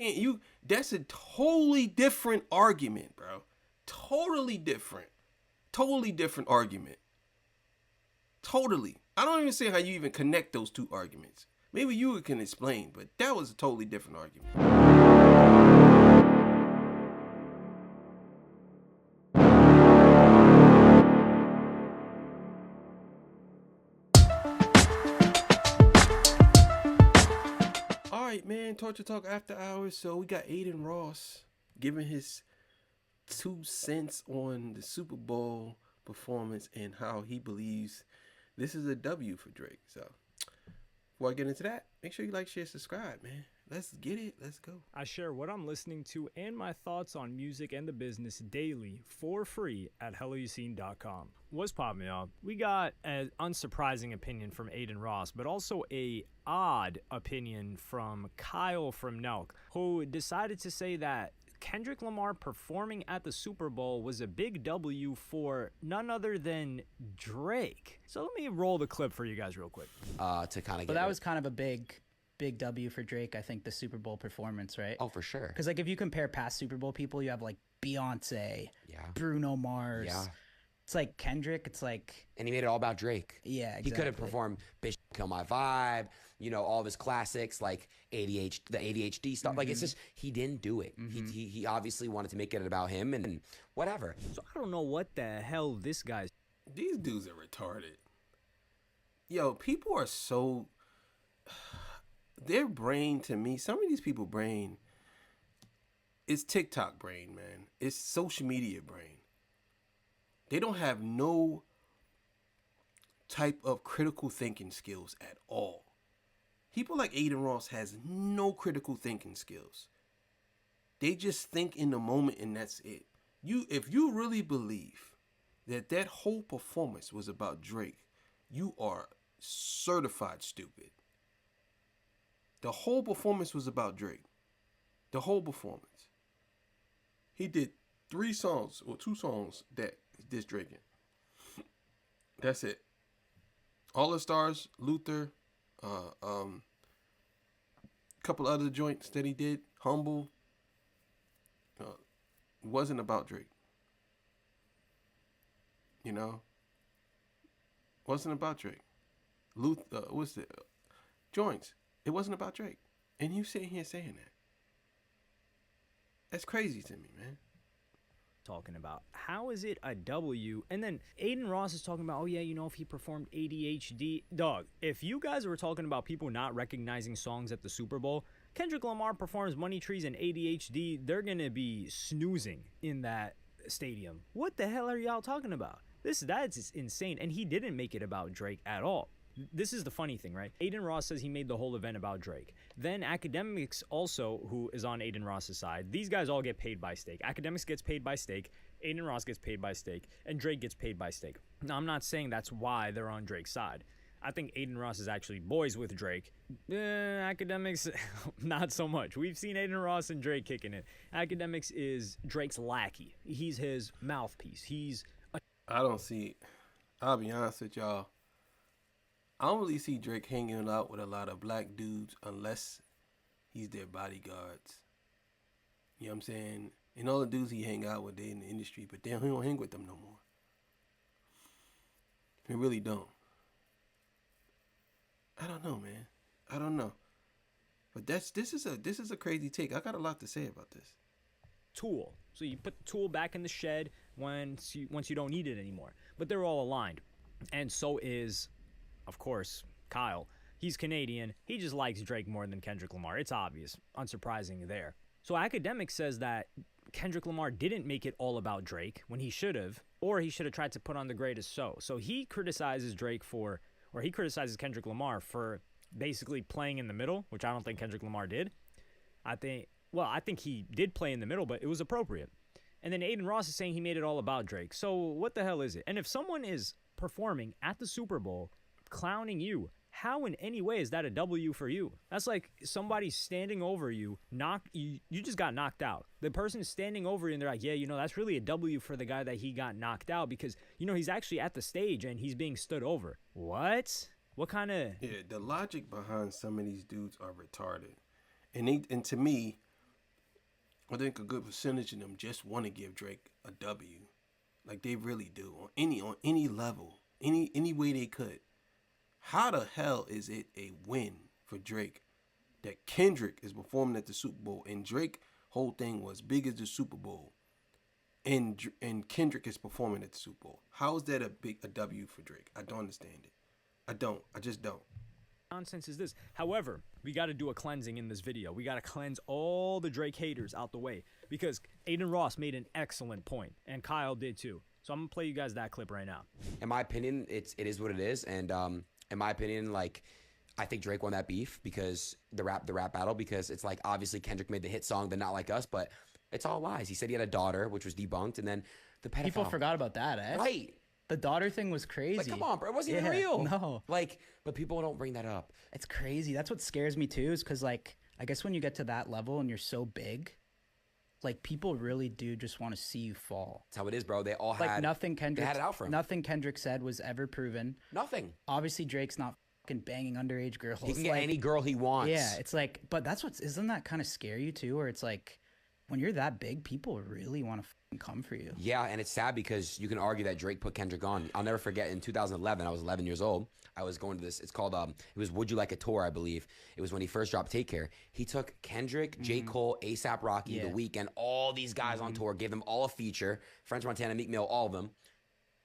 And that's a totally different argument, bro. Totally different argument. Totally. I don't even see how you even connect those two arguments. Maybe you can explain, but that was a totally different argument. All right, man. Torture Talk After Hours. So we got Adin Ross giving his 2 cents on the Super Bowl performance and how he believes this is a W for Drake. So before I get into that, make sure you like, share, subscribe, man. Let's get it. Let's go. I share what I'm listening to and my thoughts on music and the business daily for free at helloyouSeen.com. What's poppin', y'all? We got an unsurprising opinion from Adin Ross, but also a odd opinion from Kyle from Nelk, who decided to say that Kendrick Lamar performing at the Super Bowl was a big W for none other than Drake. So let me roll the clip for you guys real quick. To kind of But that was kind of a big W for Drake, I think, the Super Bowl performance, right? Oh, for sure. Because, like, if you compare past Super Bowl people, you have, like, Beyonce, Yeah. Bruno Mars. Yeah. It's like Kendrick, it's like... And he made it all about Drake. Yeah, exactly. He could have performed Bitch Kill My Vibe, you know, all of his classics like the ADHD stuff. Like, it's just, he didn't do it. He obviously wanted to make it about him and whatever. So I don't know what the hell this guy's... These dudes are retarded. Yo, people are so... Their brain, to me, some of these people's brain, it's TikTok brain, man. It's social media brain. They don't have no type of critical thinking skills at all. People like Adin Ross has no critical thinking skills. They just think in the moment and that's it. If you really believe that whole performance was about Drake, you are certified stupid. The whole performance was about Drake. The whole performance. He did 3 songs or 2 songs that diss Drake in. That's it. All the Stars, Luther, couple other joints that he did, Humble. It wasn't about Drake. You know? Wasn't about Drake. Luther, what's the joints? It wasn't about Drake. And you sitting here saying that. That's crazy to me, man. Talking about how is it a W? And then Adin Ross is talking about, oh yeah, you know, if he performed ADHD. Dog, if you guys were talking about people not recognizing songs at the Super Bowl, Kendrick Lamar performs Money Trees and ADHD, they're gonna be snoozing in that stadium. What the hell are y'all talking about? That's insane. And he didn't make it about Drake at all. This is the funny thing, right? Adin Ross says he made the whole event about Drake. Then Academics also, who is on Adin Ross's side, these guys all get paid by stake. Academics gets paid by stake, Adin Ross gets paid by stake, and Drake gets paid by stake. Now, I'm not saying that's why they're on Drake's side. I think Adin Ross is actually boys with Drake. Academics, not so much. We've seen Adin Ross and Drake kicking it. Academics is Drake's lackey. He's his mouthpiece. I'll be honest with y'all. I don't really see Drake hanging out with a lot of black dudes unless he's their bodyguards. You know what I'm saying? And all the dudes he hang out with, they in the industry, but he don't hang with them no more. He really don't. I don't know, man. I don't know. But this is a crazy take. I got a lot to say about this. Tool. So you put the tool back in the shed once you don't need it anymore. But they're all aligned. And so is, of course, Kyle. He's Canadian. He just likes Drake more than Kendrick Lamar. It's obvious. Unsurprising there. So Academic says that Kendrick Lamar didn't make it all about Drake when he should have, or he should have tried to put on the greatest show. So he criticizes Kendrick Lamar for basically playing in the middle, which I don't think Kendrick Lamar did. I think he did play in the middle, but it was appropriate. And then Adin Ross is saying he made it all about Drake. So what the hell is it? And if someone is performing at the Super Bowl clowning you, how in any way is that a W for you? That's like somebody standing over you, you just got knocked out. The person is standing over you and they're like, yeah, you know, that's really a W for the guy that he got knocked out because, you know, he's actually at the stage and he's being stood over. What? What kind of... Yeah, the logic behind some of these dudes are retarded. And to me, I think a good percentage of them just want to give Drake a W. Like they really do. On any level. Any way they could. How the hell is it a win for Drake that Kendrick is performing at the Super Bowl and Drake whole thing was big as the Super Bowl and Kendrick is performing at the Super Bowl? How is that a W for Drake? I don't understand it. I just don't. Nonsense is this? However, we got to do a cleansing in this video. We got to cleanse all the Drake haters out the way because Adin Ross made an excellent point and Kyle did too. So I'm gonna play you guys that clip right now. In my opinion, it is what it is, and in my opinion, like I think Drake won that beef because the rap battle because it's like obviously Kendrick made the hit song, "They're Not Like Us," but it's all lies. He said he had a daughter, which was debunked, and then the pedophile. People forgot about that, eh? Right. The daughter thing was crazy. Like, come on, bro. It wasn't even real. No. Like, but people don't bring that up. It's crazy. That's what scares me too, is because like I guess when you get to that level and you're so big, like people really do just want to see you fall. That's how it is, bro. They all Like had nothing Kendrick they had it out for him. Nothing Kendrick said was ever proven. Nothing. Obviously Drake's not fucking banging underage girls. He can get Like, any girl he wants. yeah, it's like, but that's what's, isn't that kind of scary you too? Where it's like, when you're that big, people really want to come for you. Yeah, and it's sad because you can argue that Drake put Kendrick on. I'll never forget in 2011, I was 11 years old. I was going to this, it's called, it was Would You Like a Tour, I believe. It was when he first dropped Take Care. He took Kendrick, J. Cole, A$AP Rocky, The Weeknd, all these guys on tour, gave them all a feature, French Montana, Meek Mill, all of them.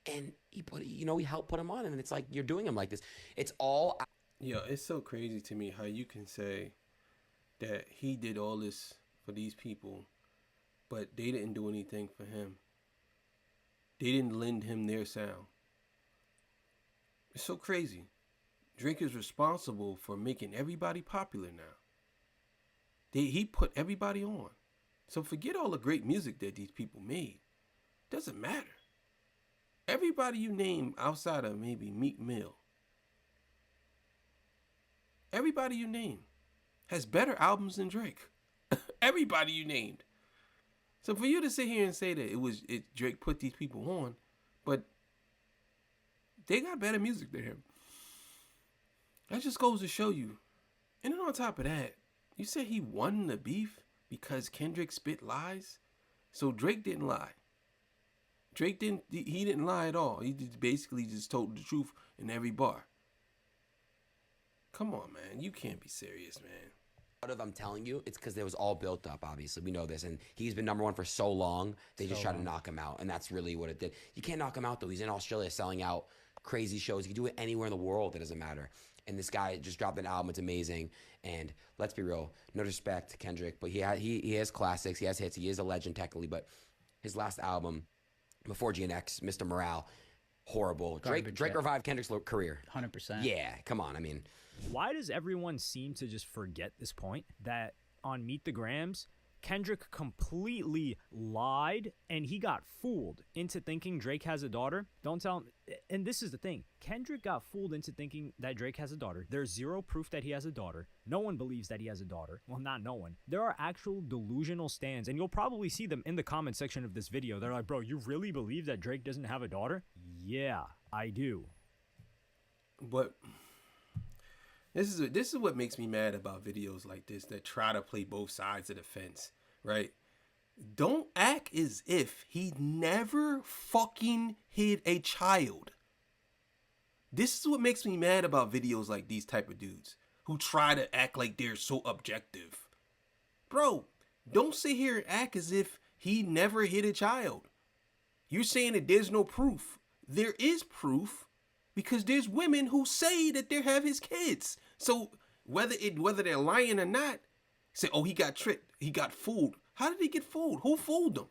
And he put, he helped put him on, and it's like, you're doing him like this. It's all... Yeah, it's so crazy to me how you can say that he did all this for these people, but they didn't do anything for him. They didn't lend him their sound. It's so crazy. Drake is responsible for making everybody popular now. He put everybody on. So forget all the great music that these people made. Doesn't matter. Everybody you name outside of maybe Meek Mill, everybody you name has better albums than Drake. Everybody you named. So for you to sit here and say that Drake put these people on, but they got better music than him, that just goes to show you. And then on top of that, you said he won the beef because Kendrick spit lies? So Drake didn't lie. He didn't lie at all. He just basically just told the truth in every bar. Come on, man. You can't be serious, man. I'm telling you, it's because it was all built up, obviously. We know this. And he's been number one for so long, they just try to knock him out. And that's really what it did. You can't knock him out, though. He's in Australia selling out crazy shows. He can do it anywhere in the world. It doesn't matter. And this guy just dropped an album. It's amazing. And let's be real. No disrespect to Kendrick, but he has classics. He has hits. He is a legend, technically. But his last album, before GNX, Mr. Morale, horrible. Drake revived Kendrick's career. 100%. Yeah, come on. I mean... Why does everyone seem to just forget this point that on Meet the Grams, Kendrick completely lied and he got fooled into thinking Drake has a daughter? Don't tell him. And this is the thing. Kendrick got fooled into thinking that Drake has a daughter. There's zero proof that he has a daughter. No one believes that he has a daughter. Well, not no one. There are actual delusional stands, and you'll probably see them in the comment section of this video. They're like, bro, you really believe that Drake doesn't have a daughter? Yeah, I do. But... This is what makes me mad about videos like this that try to play both sides of the fence, right? Don't act as if he never fucking hid a child. This is what makes me mad about videos like these type of dudes who try to act like they're so objective. Bro, don't sit here and act as if he never hid a child. You're saying that there's no proof. There is proof. Because there's women who say that they have his kids. So whether they're lying or not, say, oh, he got tricked. He got fooled. How did he get fooled? Who fooled him?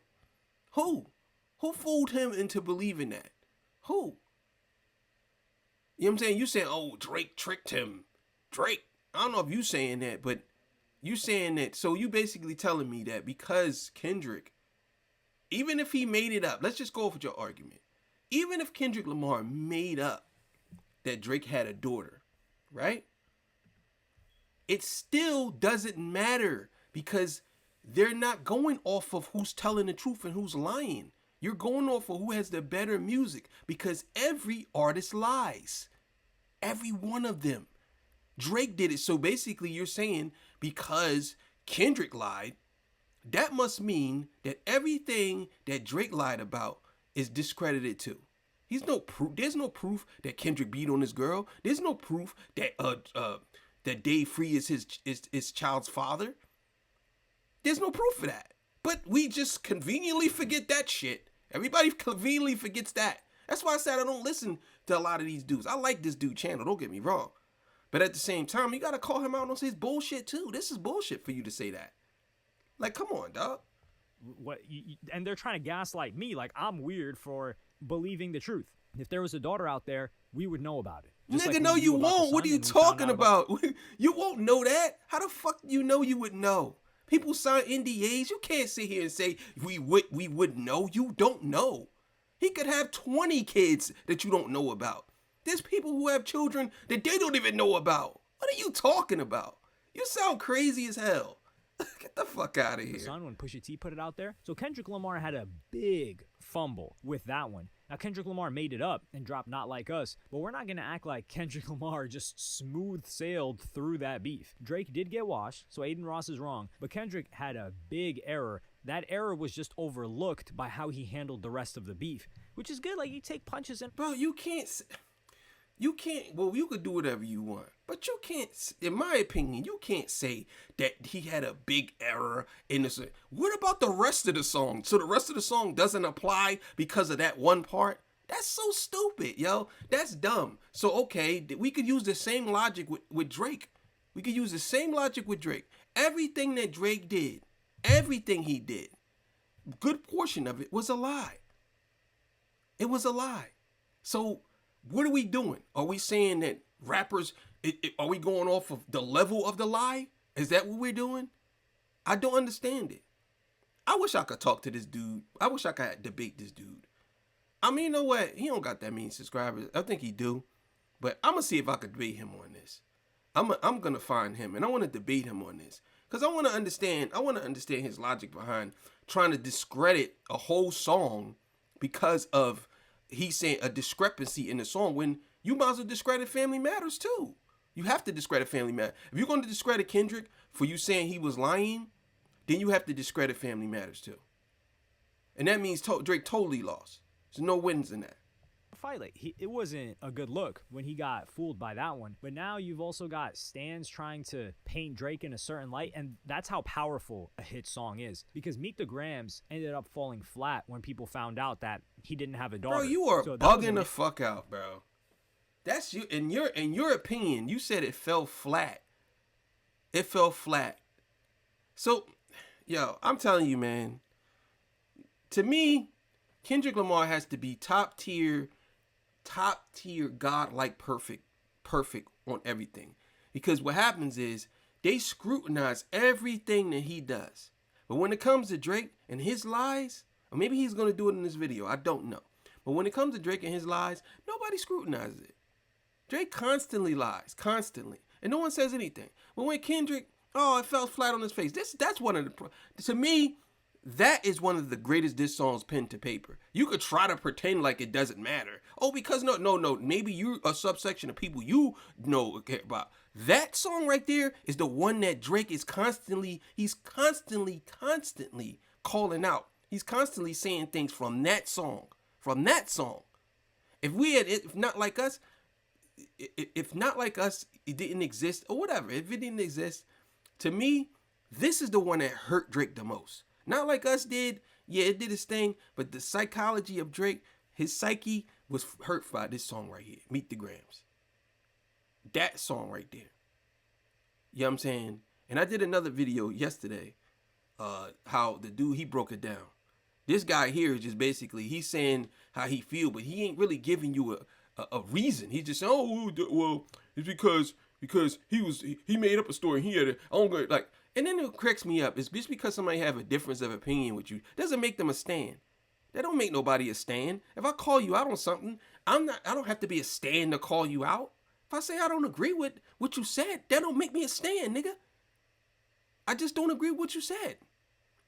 Who? Who fooled him into believing that? Who? You know what I'm saying? You saying, oh, Drake tricked him. Drake. I don't know if you saying that, but you saying that. So you basically telling me that because Kendrick, even if he made it up, let's just go with your argument. Even if Kendrick Lamar made up that Drake had a daughter, right? It still doesn't matter because they're not going off of who's telling the truth and who's lying. You're going off of who has the better music because every artist lies. Every one of them. Drake did it. So basically you're saying because Kendrick lied, that must mean that everything that Drake lied about is discredited too. There's no proof that Kendrick beat on his girl. There's no proof that that Dave Free is his child's father. There's no proof of that. But we just conveniently forget that shit. Everybody conveniently forgets that. That's why I said I don't listen to a lot of these dudes. I like this dude channel, don't get me wrong. But at the same time, you gotta call him out on his bullshit too. This is bullshit for you to say that. Like, come on, dog. And they're trying to gaslight me like I'm weird for believing the truth. If there was a daughter out there, we would know about it. Just Nigga, like no, we you knew about the won't. What are sun you and we found talking out about? You won't know that. How the fuck you know you would know? People sign NDAs. You can't sit here and say we would know. You don't know. He could have 20 kids that you don't know about. There's people who have children that they don't even know about. What are you talking about? You sound crazy as hell. Get the fuck out of here. Son, when Pusha T put it out there. So Kendrick Lamar had a big fumble with that one. Now Kendrick Lamar made it up and dropped Not Like Us, but we're not going to act like Kendrick Lamar just smooth sailed through that beef. Drake did get washed, so Adin Ross is wrong, but Kendrick had a big error. That error was just overlooked by how he handled the rest of the beef, which is good. Like, you take punches and... Bro, you can't, well, you could do whatever you want, but you can't, in my opinion, you can't say that he had a big error in this. What about the rest of the song? So the rest of the song doesn't apply because of that one part? That's so stupid, yo. That's dumb. So, okay, we could use the same logic with Drake. We could use the same logic with Drake. Everything that Drake did, everything he did, good portion of it was a lie. It was a lie. So, what are we doing? Are we saying that rappers, are we going off of the level of the lie? Is that what we're doing? I don't understand it. I wish I could talk to this dude. I wish I could debate this dude. I mean, you know what? He don't got that many subscribers. I think he do. But I'm going to see if I could debate him on this. I'm going to find him and I want to debate him on this. Because I want to understand his logic behind trying to discredit a whole song because of he's saying a discrepancy in the song when you might as well discredit Family Matters too. You have to discredit Family Matters. If you're going to discredit Kendrick for you saying he was lying, then you have to discredit Family Matters too. And that means Drake totally lost. There's no wins in that. Fight, like, it wasn't a good look when he got fooled by that one. But now you've also got stans trying to paint Drake in a certain light, and that's how powerful a hit song is. Because Meet the Grams ended up falling flat when people found out that he didn't have a daughter. Bro, you are bugging the fuck out, bro. That's you. In your opinion, you said it fell flat. It fell flat. So, yo, I'm telling you, man. To me, Kendrick Lamar has to be top tier, God-like perfect on everything. Because what happens is they scrutinize everything that he does. But when it comes to Drake and his lies, or maybe he's going to do it in this video, I don't know. But when it comes to Drake and his lies, nobody scrutinizes it. Drake constantly lies, constantly. And no one says anything. But when Kendrick, oh, it fell flat on his face. That's one of the, to me, that is one of the greatest diss songs pen to paper. You could try to pretend like it doesn't matter. Oh, because no. Maybe you're a subsection of people you know about. That song right there is the one that Drake is constantly calling out. He's constantly saying things from that song. If Not Like Us, it didn't exist or whatever. If it didn't exist, to me, this is the one that hurt Drake the most. Not Like Us did. Yeah, it did its thing. But the psychology of Drake, his psyche was hurt by this song right here. Meet the Grams. That song right there. You know what I'm saying? And I did another video yesterday. How the dude, he broke it down. This guy here is just basically, he's saying how he feel, but he ain't really giving you a reason. He's just saying, oh, well, it's because he made up a story. He had it. And then it cracks me up. It's just because somebody have a difference of opinion with you doesn't make them a stan. That don't make nobody a stan. If I call you out on something, I don't have to be a stan to call you out. If I say I don't agree with what you said, that don't make me a stan, nigga. I just don't agree with what you said.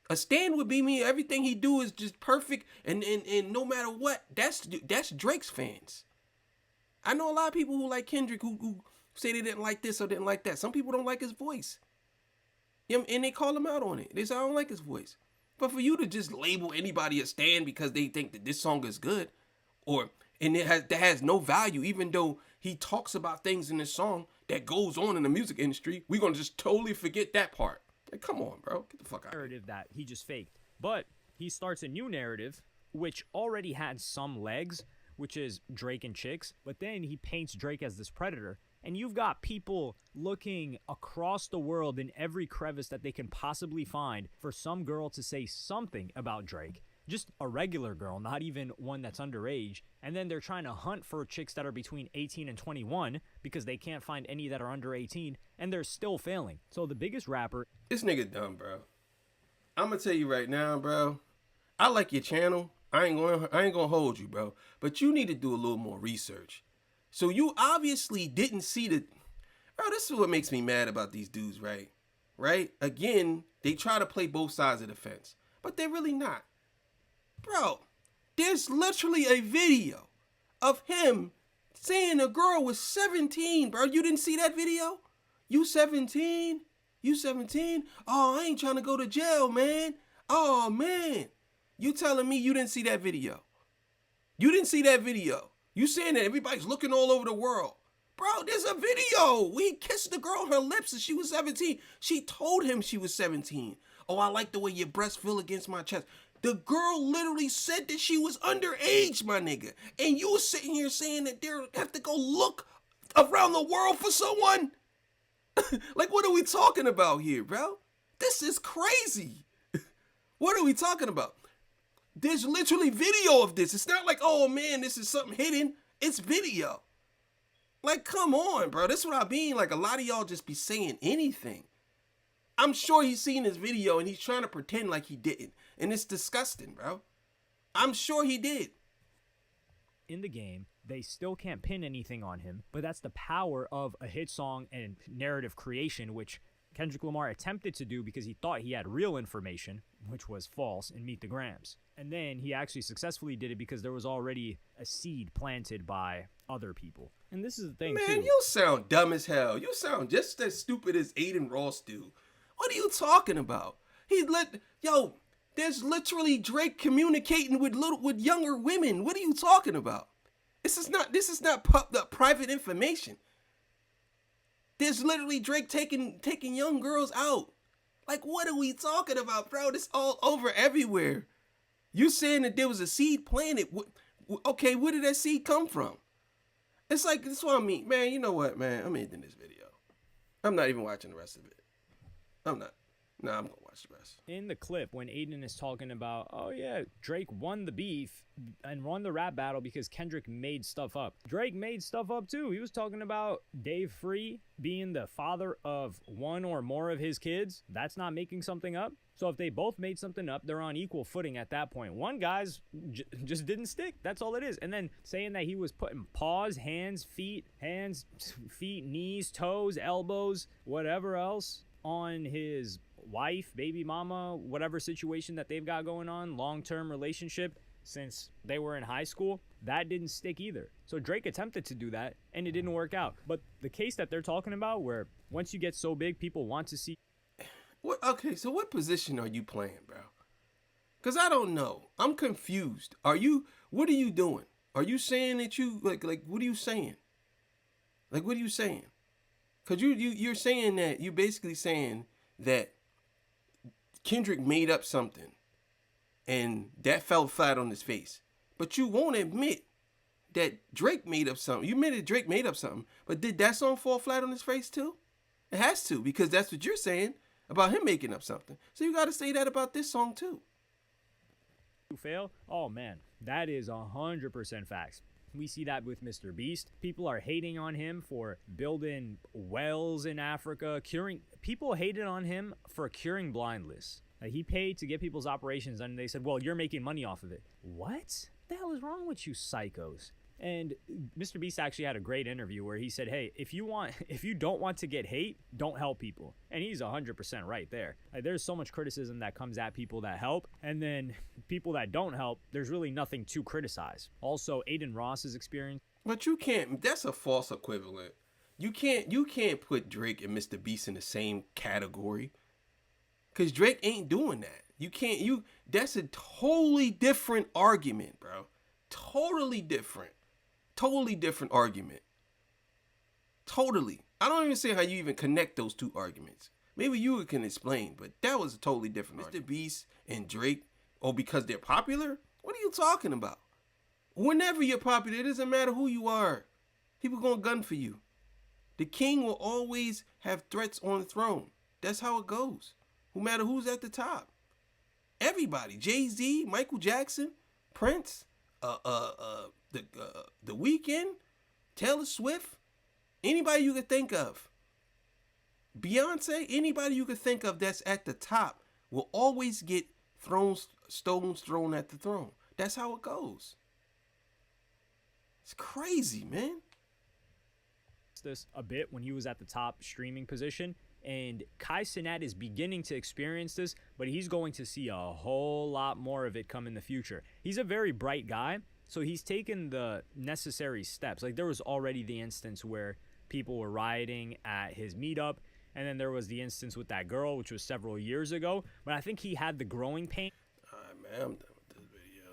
A stan would be me. Everything he do is just perfect, and no matter what, that's Drake's fans. I know a lot of people who like Kendrick who say they didn't like this or didn't like that. Some people don't like his voice. And they call him out on it. They say, I don't like his voice. But for you to just label anybody a stan because they think that this song is good, that has no value, even though he talks about things in this song that goes on in the music industry, we're going to just totally forget that part. Like, come on, bro. Get the fuck out of here. Narrative that he just faked. But he starts a new narrative, which already had some legs, which is Drake and chicks. But then he paints Drake as this predator. And you've got people looking across the world in every crevice that they can possibly find for some girl to say something about Drake. Just a regular girl, not even one that's underage. And then they're trying to hunt for chicks that are between 18 and 21 because they can't find any that are under 18, and they're still failing. So the biggest rapper... This nigga dumb, bro. I'm gonna tell you right now, bro. I like your channel. I ain't gonna hold you, bro. But you need to do a little more research. So you obviously didn't see the... Bro, this is what makes me mad about these dudes, right? Right? Again, they try to play both sides of the fence, but they're really not. Bro, there's literally a video of him saying a girl was 17, bro. You didn't see that video? You 17? You 17? Oh, I ain't trying to go to jail, man. Oh, man. You telling me you didn't see that video? You didn't see that video. You saying that everybody's looking all over the world. Bro, there's a video where he kissed the girl on her lips and she was 17. She told him she was 17. Oh, I like the way your breasts feel against my chest. The girl literally said that she was underage, my nigga. And you were sitting here saying that they have to go look around the world for someone? Like, what are we talking about here, bro? This is crazy. What are we talking about? There's literally video of this. It's not like, oh man, this is something hidden. It's video. Like, come on, bro. That's what I mean. Like, a lot of y'all just be saying anything. I'm sure he's seen this video and he's trying to pretend like he didn't. And it's disgusting, bro. I'm sure he did. In the game, they still can't pin anything on him, but that's the power of a hit song and narrative creation, which Kendrick Lamar attempted to do because he thought he had real information, which was false, in Meet the Grams. And then he actually successfully did it because there was already a seed planted by other people. And this is the thing, Man, too. you sound dumb as hell. You sound just as stupid as Adin Ross do. What are you talking about? There's literally Drake communicating with younger women. What are you talking about? This is not private information. There's literally Drake taking young girls out. Like, what are we talking about, bro? This all over everywhere. You saying that there was a seed planted. Okay, where did that seed come from? It's like, that's what I mean. Man, you know what, man? I'm ending this video. I'm not even watching the rest of it. I'm not. No, I'm going to watch the rest. In the clip, when Adin is talking about, oh yeah, Drake won the beef and won the rap battle because Kendrick made stuff up. Drake made stuff up too. He was talking about Dave Free being the father of one or more of his kids. That's not making something up. So if they both made something up, they're on equal footing at that point. One guy's just didn't stick. That's all it is. And then saying that he was putting paws, hands, feet, knees, toes, elbows, whatever else on his wife, baby mama, whatever situation that they've got going on, long-term relationship since they were in high school, that didn't stick either. So Drake attempted to do that and it didn't work out. But the case that they're talking about, where once you get so big, people want to see. Okay, so what position are you playing, bro? Because I don't know. I'm confused. What are you doing? Are you saying that you, like, what are you saying? Like, what are you saying? Because you're saying that, you're basically saying that Kendrick made up something and that fell flat on his face. But you won't admit that Drake made up something. You admitted Drake made up something, but did that song fall flat on his face too? It has to, because that's what you're saying about him making up something. So you got to say that about this song too. You fail? Oh man, that is 100% facts. We see that with Mr. Beast. People are hating on him for building wells in Africa, people hated on him for curing blindness. Like, he paid to get people's operations and they said, well, you're making money off of it. What the hell is wrong with you psychos? And Mr. Beast actually had a great interview where he said, hey, if you don't want to get hate, don't help people. And he's 100% right there. Like, there's so much criticism that comes at people that help, and then people that don't help, there's really nothing to criticize. Also, Adin Ross's experience. But you can't, that's a false equivalent. You can't put Drake and Mr. Beast in the same category. Cause Drake ain't doing that. That's a totally different argument, bro. Totally different argument. Totally. I don't even see how you even connect those two arguments. Maybe you can explain, but that was a totally different argument. Mr. Beast and Drake, because they're popular? What are you talking about? Whenever you're popular, it doesn't matter who you are. People gonna gun for you. The king will always have threats on the throne. That's how it goes. No matter who's at the top. Everybody. Jay-Z, Michael Jackson, Prince, The Weeknd, Taylor Swift, anybody you could think of. Beyonce, anybody you could think of that's at the top will always get stones thrown at the throne. That's how it goes. It's crazy, man. This a bit when he was at the top streaming position, and Kai Cenat is beginning to experience this, but he's going to see a whole lot more of it come in the future. He's a very bright guy, so he's taken the necessary steps. Like, there was already the instance where people were rioting at his meetup, and then there was the instance with that girl, which was several years ago, but I think he had the growing pain. All right, man, I'm done with this video.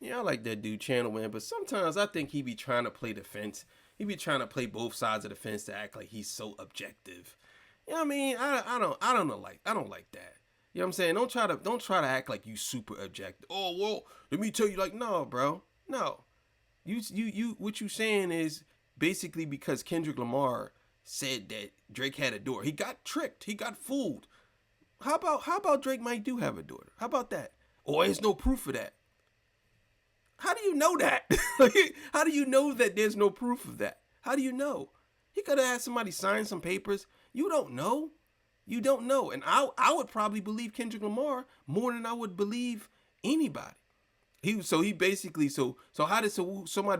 Yeah, I like that dude channel, man, but sometimes I think he be trying to play the fence. He be trying to play both sides of the fence to act like he's so objective. You know what I mean? I don't like that. You know what I'm saying? Don't try to act like you super objective. Oh, well, let me tell you, like, no, bro. No. You what you saying is basically because Kendrick Lamar said that Drake had a daughter. He got tricked. He got fooled. How about Drake might do have a daughter? How about that? Oh, there's no proof of that. How do you know that? How do you know that there's no proof of that? How do you know? He could have had somebody sign some papers. You don't know. You don't know. And I would probably believe Kendrick Lamar more than I would believe anybody. Somebody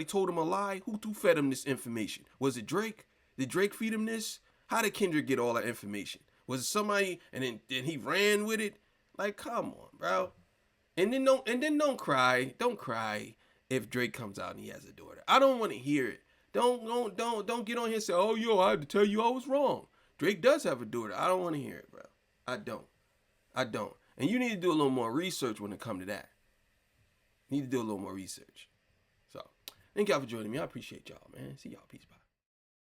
told him a lie? Who fed him this information? Was it Drake? Did Drake feed him this? How did Kendrick get all that information? Was it somebody and then he ran with it? Like, come on, bro. And then don't cry. Don't cry if Drake comes out and he has a daughter. I don't want to hear it. Don't get on here and say, oh, yo, I had to tell you I was wrong. Drake does have a daughter. I don't want to hear it, bro. I don't. And you need to do a little more research when it comes to that. You need to do a little more research. So, thank y'all for joining me. I appreciate y'all, man. See y'all. Peace. Bye.